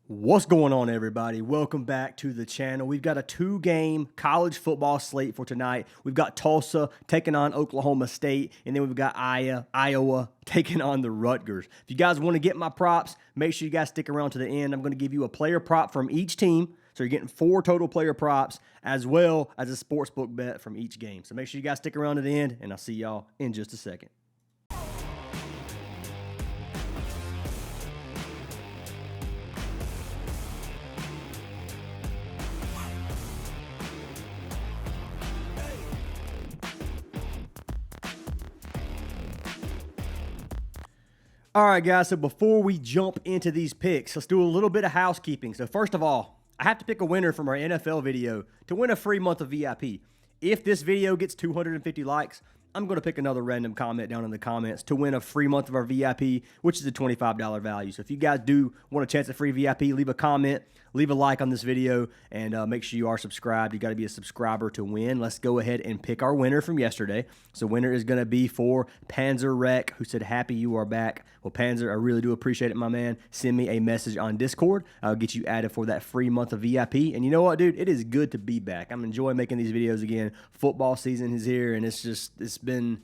What's going on, everybody? Welcome back to the channel. We've got a two-game college football slate for tonight. We've got Tulsa taking on Oklahoma State, and then we've got Iowa taking on the Rutgers. If you guys want to get my props, make sure you guys stick around to the end. I'm going to give you a player prop from each team, so you're getting 4 total player props, as well as a sportsbook bet from each game. So make sure you guys stick around to the end, and I'll see y'all in just a second. All right, guys, so before we jump into these picks, let's do a little bit of housekeeping. So first of all, I have to pick a winner from our NFL video to win a free month of VIP. If this video gets 250 likes, I'm going to pick another random comment down in the comments to win a free month of our VIP, which is a $25 value. So if you guys do want a chance at free VIP, leave a comment, leave a like on this video, and make sure you are subscribed. You got to be a subscriber to win. Let's go ahead and pick our winner from yesterday. So winner is going to be for Panzer Rec, who said, "Happy you are back." Well, Panzer, I really do appreciate it, my man. Send me a message on Discord. I'll get you added for that free month of VIP. And you know what, dude? It is good to be back. I'm enjoying making these videos again. Football season is here, and it's been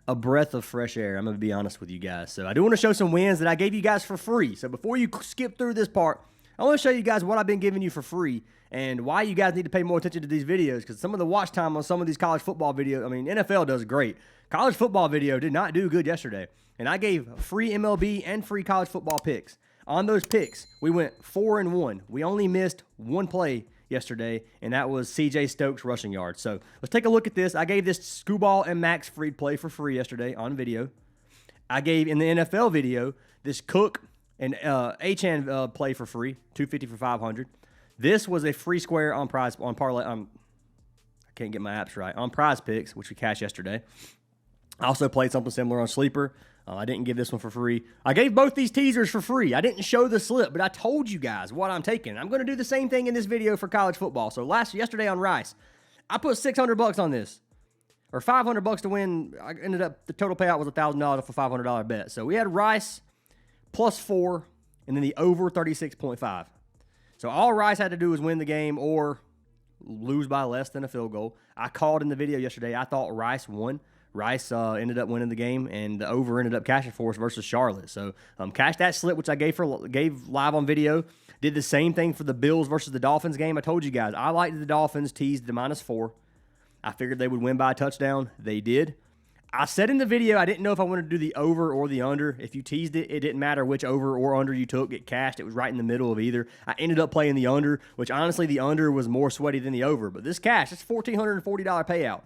a breath of fresh air. I'm going to be honest with you guys. So I do want to show some wins that I gave you guys for free. So before you skip through this part, I want to show you guys what I've been giving you for free and why you guys need to pay more attention to these videos, because some of the watch time on some of these college football videos, I mean, NFL does great. College football video did not do good yesterday, and I gave free MLB and free college football picks. On those picks, we went 4-1. We only missed one play yesterday, and that was C.J. Stokes' rushing yards. So let's take a look at this. I gave this Scooball and Max Fried play for free yesterday on video. I gave, in the NFL video, this Cook and Achane play for free, $250 for $500. This was a free square on parlay. I can't get my apps right. On Prizepicks, which we cashed yesterday. I also played something similar on Sleeper. I didn't give this one for free. I gave both these teasers for free. I didn't show the slip, but I told you guys what I'm taking. I'm going to do the same thing in this video for college football. So yesterday on Rice, I put $600 on this, or $500 to win. I ended up, the total payout was $1,000 for $500 bet. So we had Rice +4, and then the over 36.5. So all Rice had to do was win the game or lose by less than a field goal. I called in the video yesterday. I thought Rice won. Rice ended up winning the game, and the over ended up cashing for us versus Charlotte. So cashed that slip, which I gave live on video. Did the same thing for the Bills versus the Dolphins game. I told you guys, I liked the Dolphins, teased the -4. I figured they would win by a touchdown. They did. I said in the video I didn't know if I wanted to do the over or the under. If you teased it, it didn't matter which over or under you took. It cashed. It was right in the middle of either. I ended up playing the under, which honestly the under was more sweaty than the over. But this cash, it's $1,440 payout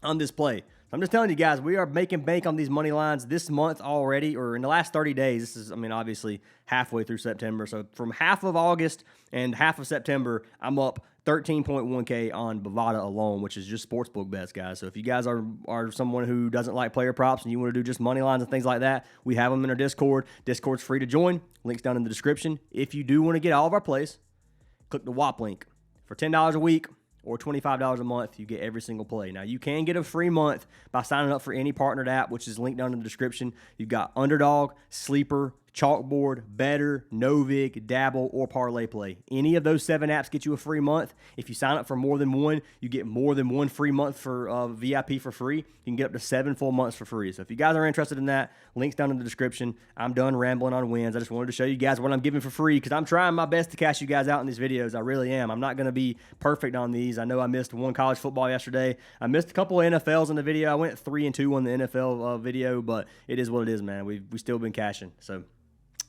on this play. So I'm just telling you guys, we are making bank on these money lines this month already, or in the last 30 days. This is, I mean, obviously halfway through September. So from half of August and half of September, I'm up 13.1K on Bovada alone, which is just sportsbook bets, guys. So if you guys are someone who doesn't like player props and you want to do just money lines and things like that, we have them in our Discord. Discord's free to join. Link's down in the description. If you do want to get all of our plays, click the WAP link. For $10 a week or $25 a month, you get every single play. Now, you can get a free month by signing up for any partnered app, which is linked down in the description. You've got Underdog, Sleeper, Chalkboard, Better, Novig, Dabble, or Parlay Play. Any of those 7 apps get you a free month. If you sign up for more than one, you get more than one free month for VIP for free. You can get up to 7 full months for free. So if you guys are interested in that, links down in the description. I'm done rambling on wins. I just wanted to show you guys what I'm giving for free, because I'm trying my best to cash you guys out in these videos. I really am. I'm not going to be perfect on these. I know I missed one college football yesterday. I missed a couple of NFLs in the video. I went 3-2 on the NFL video, but it is what it is, man. We've still been cashing. So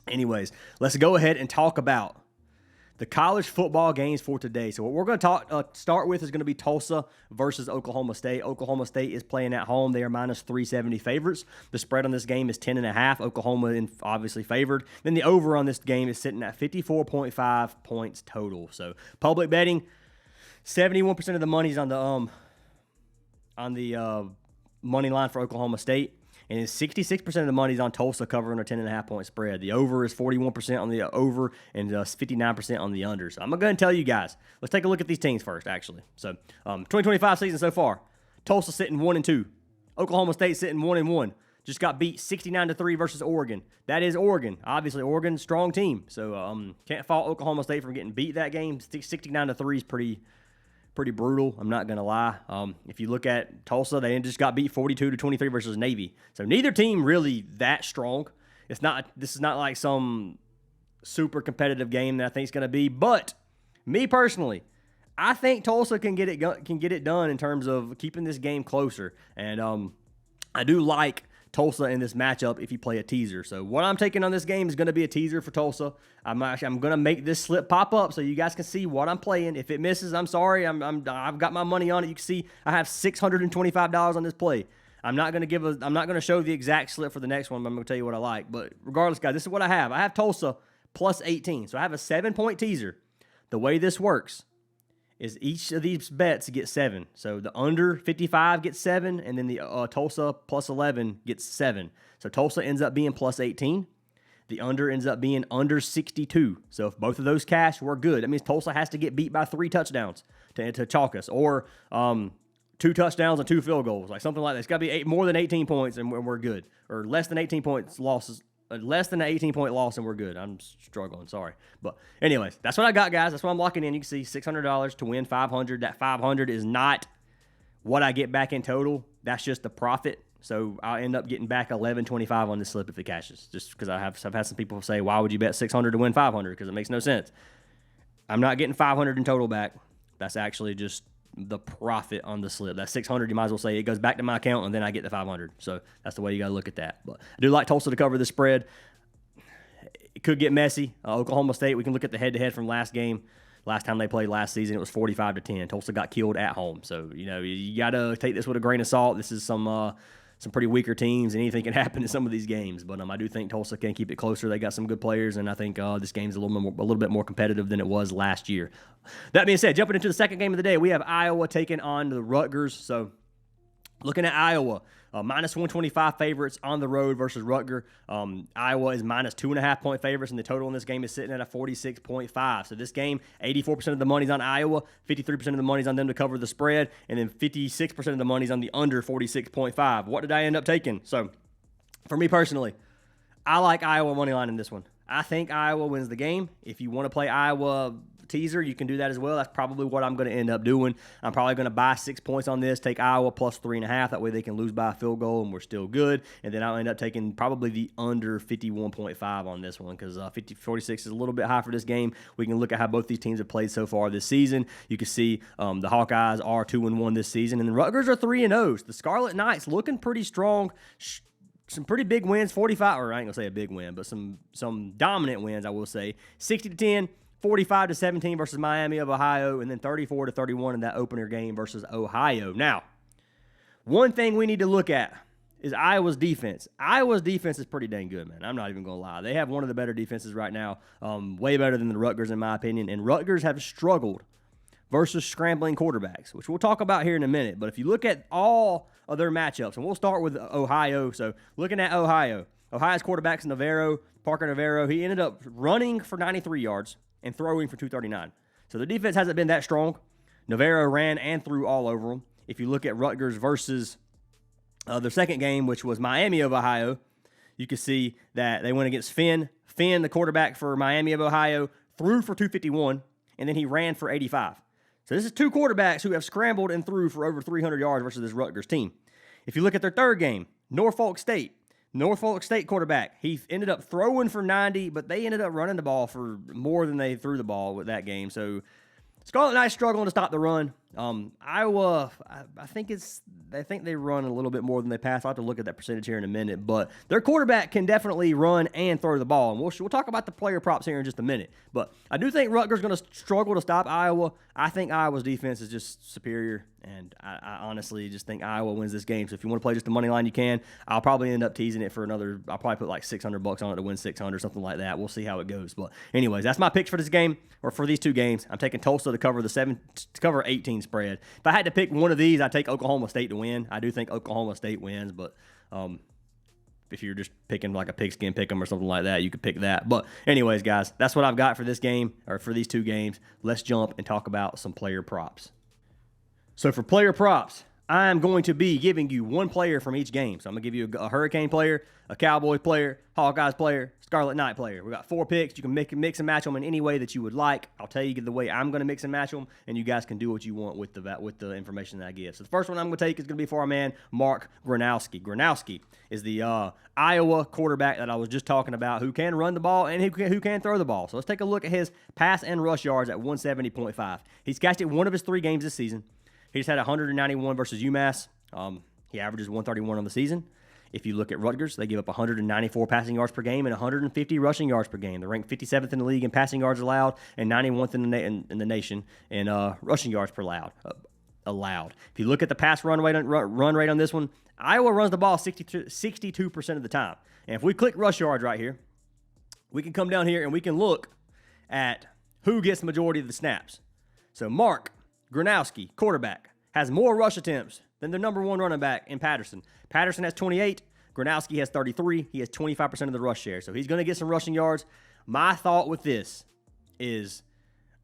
anyways, let's go ahead and talk about the college football games for today. So what we're going to start with is going to be Tulsa versus Oklahoma State. Oklahoma State is playing at home. They are -370 favorites. The spread on this game is 10.5. Oklahoma obviously favored. Then the over on this game is sitting at 54.5 points total. So public betting, 71% of the money's on the money line for Oklahoma State. And 66% of the money is on Tulsa covering a 10.5-point spread. The over is 41% on the over and 59% on the under. So I'm going to tell you guys, let's take a look at these teams first, actually. So 2025 season so far, Tulsa sitting 1-2. Oklahoma State sitting 1-1. just got beat 69-3 versus Oregon. That is Oregon. Obviously, Oregon's a strong team. So can't fault Oklahoma State from getting beat that game. 69-3 is pretty brutal. I'm not going to lie. If you look at Tulsa, they just got beat 42-23 versus Navy. So neither team really that strong. This is not like some super competitive game that I think it's going to be. But me personally, I think Tulsa can get it done in terms of keeping this game closer. And I do like Tulsa in this matchup if you play a teaser. So what I'm taking on this game is going to be a teaser for Tulsa. I'm going to make this slip pop up so you guys can see what I'm playing. If it misses, I'm sorry. I've got my money on it. You can see I have $625 on this play. I'm not going to show the exact slip for the next one, but I'm going to tell you what I like. But regardless, guys, this is what I have. I have Tulsa plus 18. So I have a 7-point teaser. The way this works is each of these bets get 7. So the under 55 gets 7, and then the Tulsa plus 11 gets 7. So Tulsa ends up being plus 18. The under ends up being under 62. So if both of those cash, we're good. That means Tulsa has to get beat by 3 touchdowns to chalk us, or 2 touchdowns and 2 field goals, like something like that. It's got to be more than 18 points, and we're good. Or less than 18 points losses. Less than an 18-point loss, and we're good. I'm struggling, sorry. But anyways, that's what I got, guys. That's what I'm locking in. You can see $600 to win $500. That $500 is not what I get back in total. That's just the profit. So I'll end up getting back $11.25 on this slip if it cashes. Just because I've had some people say, why would you bet $600 to win $500? Because it makes no sense. I'm not getting $500 in total back. That's actually just the profit on the slip. That $600, you might as well say it goes back to my account, and then I get the $500. So that's the way you got to look at that. But I do like Tulsa to cover the spread. It could get messy. Oklahoma State, we can look at the head-to-head from last game. Last time they played last season, it was 45-10. Tulsa got killed at home. So, you got to take this with a grain of salt. This is some pretty weaker teams, and anything can happen in some of these games. But I do think Tulsa can keep it closer. They got some good players, and I think this game's a little bit more competitive than it was last year. That being said, jumping into the second game of the day, we have Iowa taking on the Rutgers. So looking at Iowa, minus 125 favorites on the road versus Rutgers. Iowa is minus 2.5-point favorites, and the total in this game is sitting at a 46.5. So this game, 84% of the money's on Iowa, 53% of the money's on them to cover the spread, and then 56% of the money's on the under 46.5. What did I end up taking? So for me personally, I like Iowa money line in this one. I think Iowa wins the game. If you want to play Iowa teaser, you can do that as well. That's probably what I'm going to end up doing. I'm probably going to buy 6 points on this, take Iowa plus 3.5. That way they can lose by a field goal and we're still good. And then I'll end up taking probably the under 51.5 on this one, because 46 is a little bit high for this game. We can look at how both these teams have played so far this season. You can see the Hawkeyes are 2-1 this season, and the Rutgers are 3-0. The Scarlet Knights looking pretty strong. Some pretty big wins, 45, or I ain't going to say a big win, but some dominant wins, I will say. 60-10. 45-17 versus Miami of Ohio, and then 34-31 in that opener game versus Ohio. Now, one thing we need to look at is Iowa's defense. Iowa's defense is pretty dang good, man. I'm not even going to lie. They have one of the better defenses right now, way better than the Rutgers in my opinion, and Rutgers have struggled versus scrambling quarterbacks, which we'll talk about here in a minute. But if you look at all of their matchups, and we'll start with Ohio. So looking at Ohio's quarterback's Parker Navarro. He ended up running for 93 yards and throwing for 239. So the defense hasn't been that strong. Navarro ran and threw all over them. If you look at Rutgers versus their second game, which was Miami of Ohio, you can see that they went against Finn. Finn, the quarterback for Miami of Ohio, threw for 251, and then he ran for 85. So this is 2 quarterbacks who have scrambled and threw for over 300 yards versus this Rutgers team. If you look at their third game, Norfolk State quarterback, he ended up throwing for 90, but they ended up running the ball for more than they threw the ball with that game. So Scarlet Knights struggling to stop the run. Iowa, I think they run a little bit more than they pass. I'll have to look at that percentage here in a minute, but their quarterback can definitely run and throw the ball. And we'll talk about the player props here in just a minute. But I do think Rutgers going to struggle to stop Iowa. I think Iowa's defense is just superior, and I honestly just think Iowa wins this game. So if you want to play just the money line, you can. I'll probably end up teasing it for another. I'll probably put like $600 on it to win 600, something like that. We'll see how it goes. But anyways, that's my picks for this game, or for these 2 games. I'm taking Tulsa to cover 18 spread. If I had to pick one of these, I'd take Oklahoma State to win. I do think Oklahoma State wins, but if you're just picking like a pigskin pick 'em or something like that, you could pick that. But anyways, guys, that's what I've got for this game, or for these 2 games. Let's jump and talk about some player props. So for player props, I'm going to be giving you one player from each game. So I'm going to give you a Hurricane player, a Cowboys player, Hawkeyes player, Scarlet Knight player. We got 4 picks. You can mix and match them in any way that you would like. I'll tell you the way I'm going to mix and match them, and you guys can do what you want with the information that I give. So the first one I'm going to take is going to be for our man, Mark Gronowski. Gronowski is the Iowa quarterback that I was just talking about, who can run the ball and who can throw the ball. So let's take a look at his pass and rush yards at 170.5. He's cashed it one of his 3 games this season. He just had 191 versus UMass. He averages 131 on the season. If you look at Rutgers, they give up 194 passing yards per game and 150 rushing yards per game. They're ranked 57th in the league in passing yards allowed and 91th in the nation in rushing yards per allowed. If you look at the pass run rate on this one, Iowa runs the ball 62% of the time. And if we click rush yards right here, we can come down here and we can look at who gets the majority of the snaps. So Mark Gronowski, quarterback, has more rush attempts than the number 1 running back in Patterson. Patterson has 28. Gronowski has 33. He has 25% of the rush share. So he's going to get some rushing yards. My thought with this is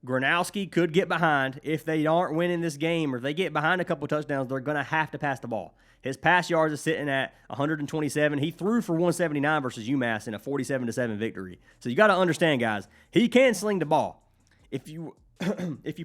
Gronowski could get behind. If they aren't winning this game or if they get behind a couple touchdowns, they're going to have to pass the ball. His pass yards is sitting at 127. He threw for 179 versus UMass in a 47-7 victory. So you got to understand, guys, he can sling the ball. If you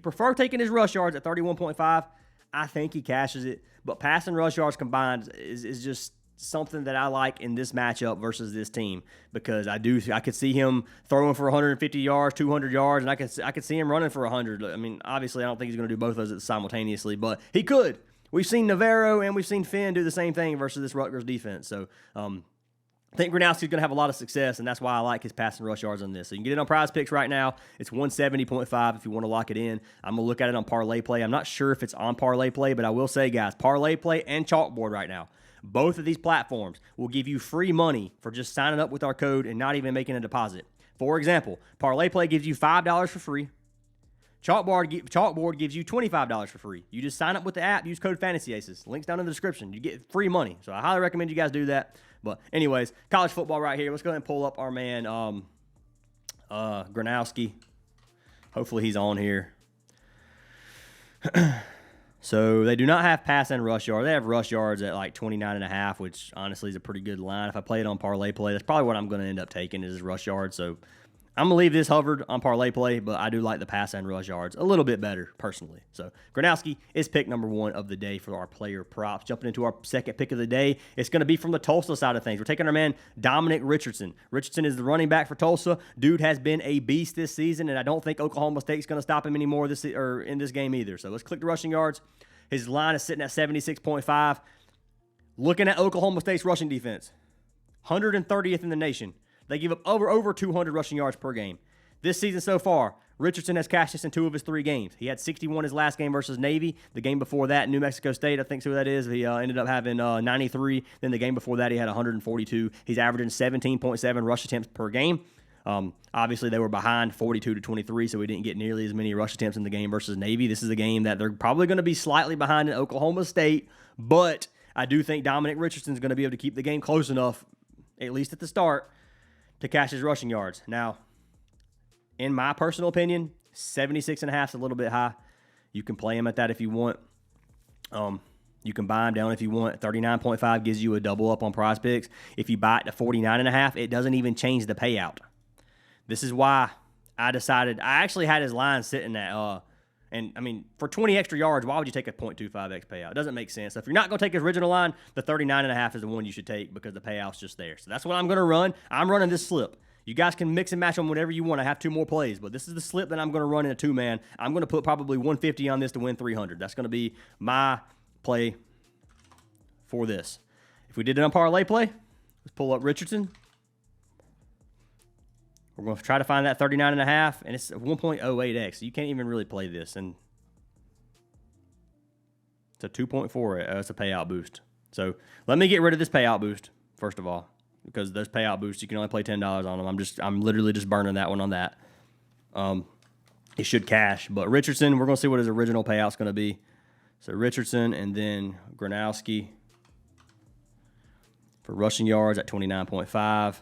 prefer taking his rush yards at 31.5, I think he cashes it. But pass and rush yards combined is just something that I like in this matchup versus this team, because I could see him throwing for 150 yards, 200 yards, and I could see him running for 100. I mean, obviously, I don't think he's going to do both of those simultaneously, but he could. We've seen Navarro and we've seen Finn do the same thing versus this Rutgers defense. So I think Gronowski's going to have a lot of success, and that's why I like his pass and rush yards on this. So you can get it on Prizepicks right now. It's 170.5 if you want to lock it in. I'm going to look at it on parlay play. I'm not sure if it's on parlay play, but I will say, guys, parlay play and chalkboard right now, both of these platforms will give you free money for just signing up with our code and not even making a deposit. For example, parlay play gives you $5 for free. Chalkboard gives you $25 for free. You just sign up with the app, use code FANTASYACES. Link's down in the description. You get free money. So I highly recommend you guys do that. But anyways, college football right here. Let's go ahead and pull up our man Gronowski. Hopefully he's on here. So they do not have pass and rush yards. They have rush yards at like 29.5, which honestly is a pretty good line. If I play it on parlay play, that's probably what I'm going to end up taking is rush yards. So I'm going to leave this hovered on parlay play, but I do like the pass and rush yards a little bit better personally. So Gronowski is pick number 1 of the day for our player props. Jumping into our second pick of the day, it's going to be from the Tulsa side of things. We're taking our man Dominic Richardson. Richardson is the running back for Tulsa. Dude has been a beast this season, and I don't think Oklahoma State's going to stop him anymore in this game either. So let's click the rushing yards. His line is sitting at 76.5. Looking at Oklahoma State's rushing defense, 130th in the nation. They give up over 200 rushing yards per game. This season so far, Richardson has cashed this in 2 of his 3 games. He had 61 his last game versus Navy. The game before that, New Mexico State, I think who that is. He ended up having 93. Then the game before that, he had 142. He's averaging 17.7 rush attempts per game. Obviously, they were behind 42-23, so we didn't get nearly as many rush attempts in the game versus Navy. This is a game that they're probably going to be slightly behind in Oklahoma State, but I do think Dominic Richardson's going to be able to keep the game close enough, at least at the start, to cash his rushing yards. Now, in my personal opinion, 76.5 is a little bit high. You can play him at that if you want. You can buy him down if you want. 39.5 gives you a double up on Prizepicks. If you buy it to 49.5, it doesn't even change the payout. This is why I decided, I actually had his line sitting at, and I mean, for 20 extra yards, why would you take a 0.25x payout? It doesn't make sense. So if you're not going to take his original line, the 39.5 is the one you should take because the payout's just there. So that's what I'm going to run. I'm running this slip. You guys can mix and match them whatever you want. I have 2 more plays, but this is the slip that I'm going to run in a 2-man. I'm going to put probably 150 on this to win 300. That's going to be my play for this. If we did it on parlay play, let's pull up Richardson. We're going to try to find that 39.5, and it's 1.08x. So you can't even really play this. And it's a 2.4. It's a payout boost. So let me get rid of this payout boost, first of all, because those payout boosts, you can only play $10 on them. I'm literally just burning that one on that. It should cash. But Richardson, we're going to see what his original payout's going to be. So Richardson and then Gronowski for rushing yards at 29.5.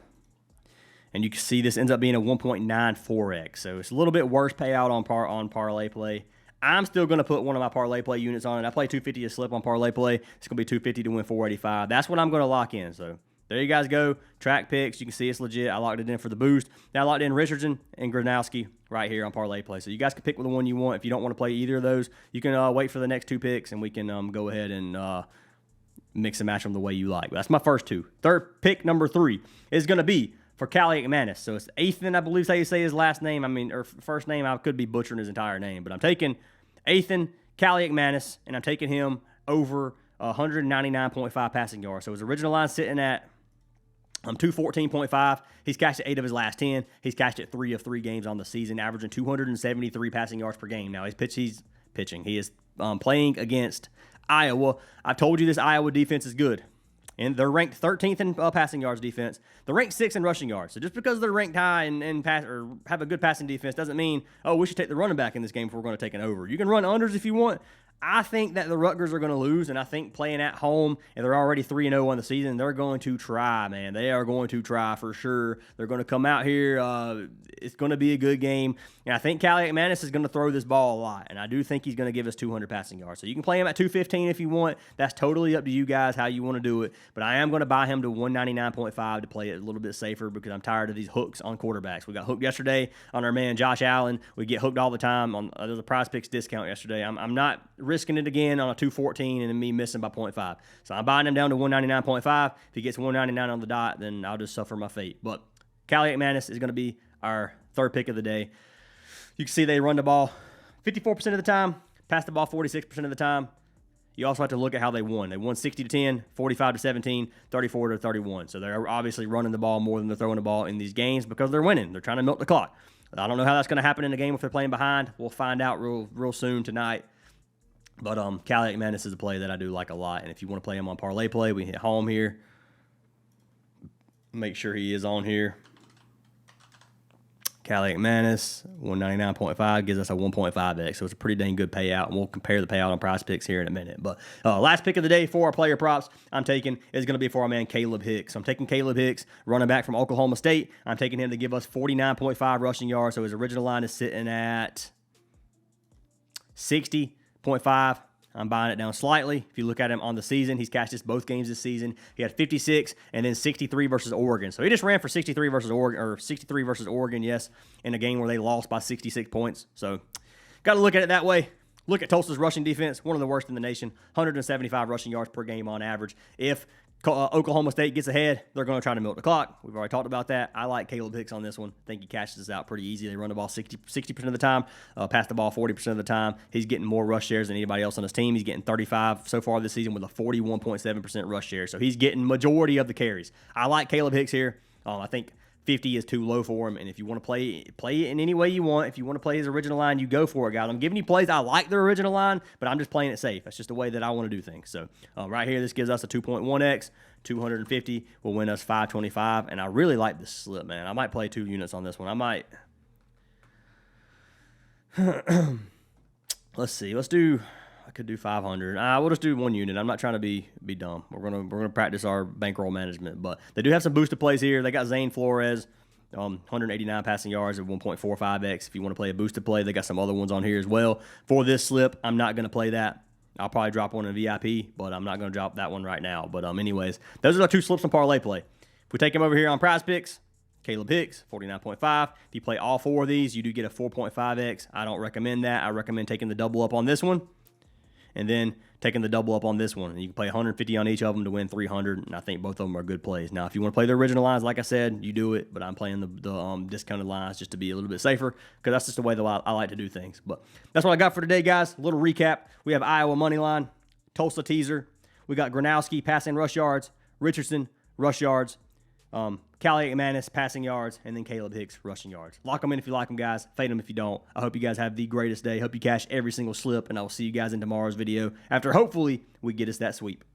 And you can see this ends up being a 1.94x. So it's a little bit worse payout on parlay play. I'm still going to put one of my parlay play units on it. I play 250 a slip on parlay play. It's going to be 250 to win 485. That's what I'm going to lock in. So there you guys go. Track picks. You can see it's legit. I locked it in for the boost. Now I locked in Richardson and Gronowski right here on parlay play. So you guys can pick the one you want. If you don't want to play either of those, you can wait for the next 2 picks, and we can go ahead and mix and match them the way you like. But that's my first 2. Third pick, number 3, is going to be for Callie McManus. So it's Ethan, I believe is how you say his last name. Or first name. I could be butchering his entire name. But I'm taking Ethan Callie McManus, and I'm taking him over 199.5 passing yards. So his original line sitting at 214.5. He's cashed at 8 of his last 10. He's cashed at 3 of 3 games on the season, averaging 273 passing yards per game. Now he's pitching. He is playing against Iowa. I've told you this Iowa defense is good. And they're ranked 13th in passing yards defense. They're ranked 6th in rushing yards. So just because they're ranked high and pass or have a good passing defense doesn't mean, oh, we should take the running back in this game if we're going to take an over. You can run unders if you want. I think that the Rutgers are going to lose, and I think playing at home, and they're already 3-0 on the season, they're going to try, man. They are going to try for sure. They're going to come out here. It's going to be a good game. And I think Callie McManus is going to throw this ball a lot, and I do think he's going to give us 200 passing yards. So you can play him at 215 if you want. That's totally up to you guys how you want to do it. But I am going to buy him to 199.5 to play it a little bit safer because I'm tired of these hooks on quarterbacks. We got hooked yesterday on our man Josh Allen. We get hooked all the time. There's a Prizepicks discount yesterday. I'm not risking it again on a 214 and me missing by 0.5. So I'm buying him down to 199.5. If he gets 199 on the dot, then I'll just suffer my fate. But Callie McManus is going to be our third pick of the day. You can see they run the ball 54% of the time, pass the ball 46% of the time. You also have to look at how they won. They won 60-10, 45-17, 34-31. So they're obviously running the ball more than they're throwing the ball in these games because they're winning. They're trying to milk the clock. I don't know how that's going to happen in a game if they're playing behind. We'll find out real soon tonight. But Callie McManus is a play that I do like a lot. And if you want to play him on parlay play, we hit home here. Make sure he is on here. Callie McManus, 199.5 gives us a 1.5x, so it's a pretty dang good payout, and we'll compare the payout on Prizepicks here in a minute. But last pick of the day for our player props I'm taking is going to be for our man Caleb Hicks. So I'm taking Caleb Hicks, running back from Oklahoma State. I'm taking him to give us 49.5 rushing yards, so his original line is sitting at 60.5. I'm buying it down slightly. If you look at him on the season, he's cashed just both games this season. He had 56 and then 63 versus Oregon. So he just ran for 63 versus Oregon, yes, in a game where they lost by 66 points. So got to look at it that way. Look at Tulsa's rushing defense, one of the worst in the nation, 175 rushing yards per game on average. If Oklahoma State gets ahead, they're going to try to milk the clock. We've already talked about that. I like Caleb Hicks on this one. I think he cashes this out pretty easy. They run the ball 60% of the time, pass the ball 40% of the time. He's getting more rush shares than anybody else on his team. He's getting 35 so far this season with a 41.7% rush share. So he's getting majority of the carries. I like Caleb Hicks here. I think 50 is too low for him, and if you want to play it in any way you want. If you want to play his original line, you go for it, guys. I'm giving you plays. I like their original line, but I'm just playing it safe. That's just the way that I want to do things. So right here, this gives us a 2.1x. 250 will win us 525, and I really like this slip, man. I might play 2 units on this one. I might. Let's see. I could do 500. We'll just do 1 unit. I'm not trying to be dumb. We're gonna practice our bankroll management, but they do have some boosted plays here. They got Zane Flores, 189 passing yards at 1.45x. If you want to play a boosted play, they got some other ones on here as well. For this slip, I'm not gonna play that. I'll probably drop one in VIP, but I'm not going to drop that one right now. But anyways, those are the 2 slips on parlay play. If we take him over here on Prizepicks, Caleb Hicks, 49.5. If you play all 4 of these, you do get a 4.5x. I don't recommend that. I recommend taking the double up on this one and then taking the double up on this one. And you can play 150 on each of them to win 300, and I think both of them are good plays. Now, if you want to play the original lines, like I said, you do it, but I'm playing the discounted lines just to be a little bit safer because that's just the way that I like to do things. But that's what I got for today, guys. A little recap. We have Iowa money line, Tulsa teaser. We got Gronowski passing rush yards, Richardson rush yards, Callie McManus passing yards, and then Caleb Hicks rushing yards. Lock them in if you like them, guys. Fade them if you don't. I hope you guys have the greatest day. Hope you cash every single slip, and I will see you guys in tomorrow's video after hopefully we get us that sweep.